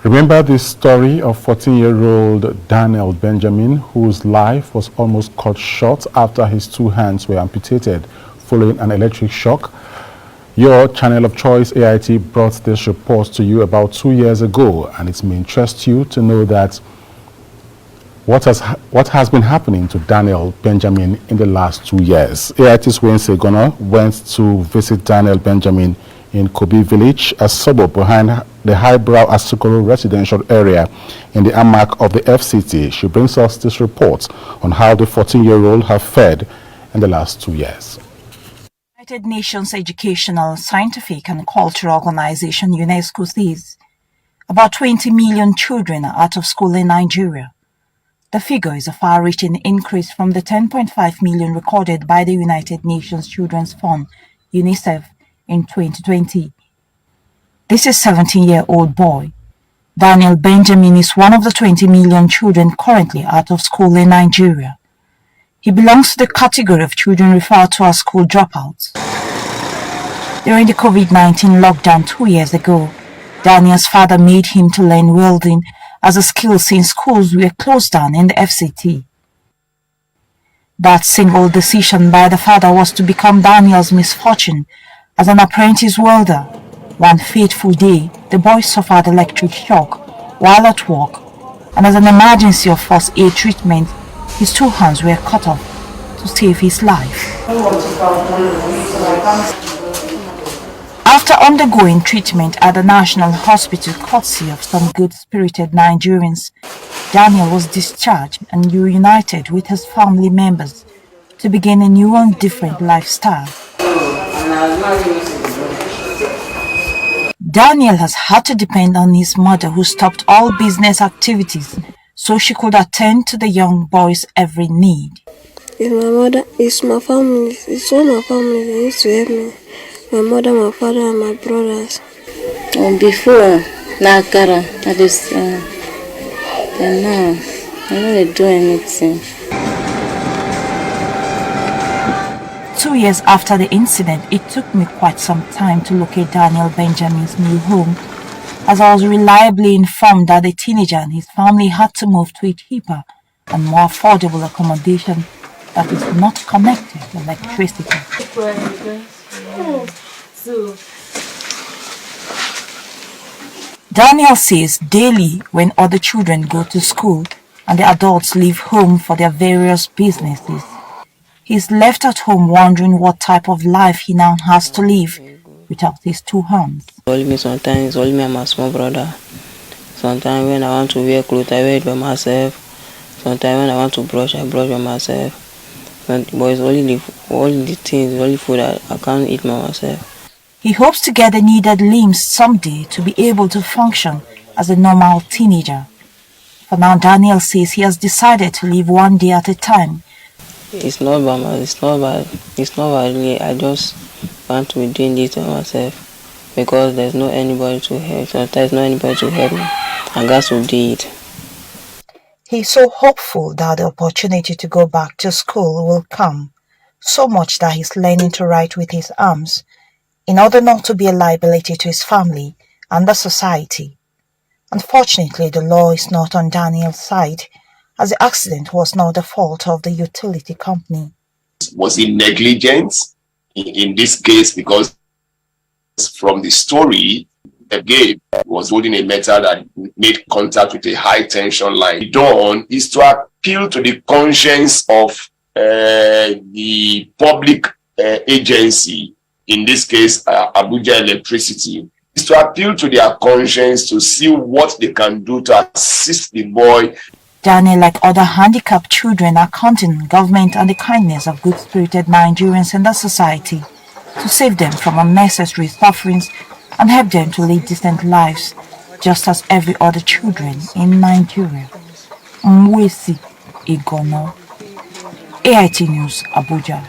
Remember the story of 14-year-old Daniel Benjamin, whose life was almost cut short after his two hands were amputated following an electric shock? Your channel of choice, AIT, brought this report to you about 2 years ago, and it may interest you to know that what has been happening to Daniel Benjamin in the last 2 years. AIT's Wayne Segona went to visit Daniel Benjamin in Kobe Village, a suburb behind the highbrow Asukoro residential area in the Amak of the FCT. She brings us this report on how the 14-year-old have fared in the last 2 years. United Nations Educational, Scientific and Cultural Organization UNESCO says about 20 million children are out of school in Nigeria. The figure is a far-reaching increase from the 10.5 million recorded by the United Nations Children's Fund, UNICEF, in 2020. This is a 17-year-old boy. Daniel Benjamin is one of the 20 million children currently out of school in Nigeria. He belongs to the category of children referred to as school dropouts. During the COVID-19 lockdown 2 years ago, Daniel's father made him to learn welding as a skill since schools were closed down in the FCT. That single decision by the father was to become Daniel's misfortune as an apprentice welder. One fateful day, the boy suffered electric shock while at work, and as an emergency of first aid treatment, his two hands were cut off to save his life. After undergoing treatment at the National Hospital courtesy of some good-spirited Nigerians, Daniel was discharged and reunited with his family members to begin a new and different lifestyle. Daniel has had to depend on his mother, who stopped all business activities so she could attend to the young boy's every need. It's my mother, it's my family, it's all my family that used to help me. My mother, my father, and my brothers. Before, Nakara, I just, and now, I don't do anything. 2 years after the incident, it took me quite some time to locate Daniel Benjamin's new home, as I was reliably informed that the teenager and his family had to move to a cheaper and more affordable accommodation that is not connected to electricity. Daniel says daily when other children go to school and the adults leave home for their various businesses, he's left at home wondering what type of life he now has to live without his two hands. Only me sometimes, only me and my small brother. Sometimes when I want to wear clothes, I wear it by myself. Sometimes when I want to brush, I brush by myself. But it's only the things, only food I can't eat by myself. He hopes to get the needed limbs someday to be able to function as a normal teenager. For now, Daniel says he has decided to live one day at a time. It's not by me. I just want to be doing this by myself because there's no anybody to help. Sometimes no anybody to help me, and God will do it. He's so hopeful that the opportunity to go back to school will come, so much that he's learning to write with his arms, in order not to be a liability to his family and the society. Unfortunately, the law is not on Daniel's side, as the accident was not the fault of the utility company. Was he negligent in this case? Because from the story, again, was holding a metal that made contact with a high tension line. Done is to appeal to the conscience of the public agency, in this case, Abuja Electricity, is to appeal to their conscience to see what they can do to assist the boy. Daniel, like other handicapped children, are counting on government and the kindness of good-spirited Nigerians in the society to save them from unnecessary sufferings and help them to lead decent lives, just as every other children in Nigeria. Mwesi Igono, AIT News, Abuja.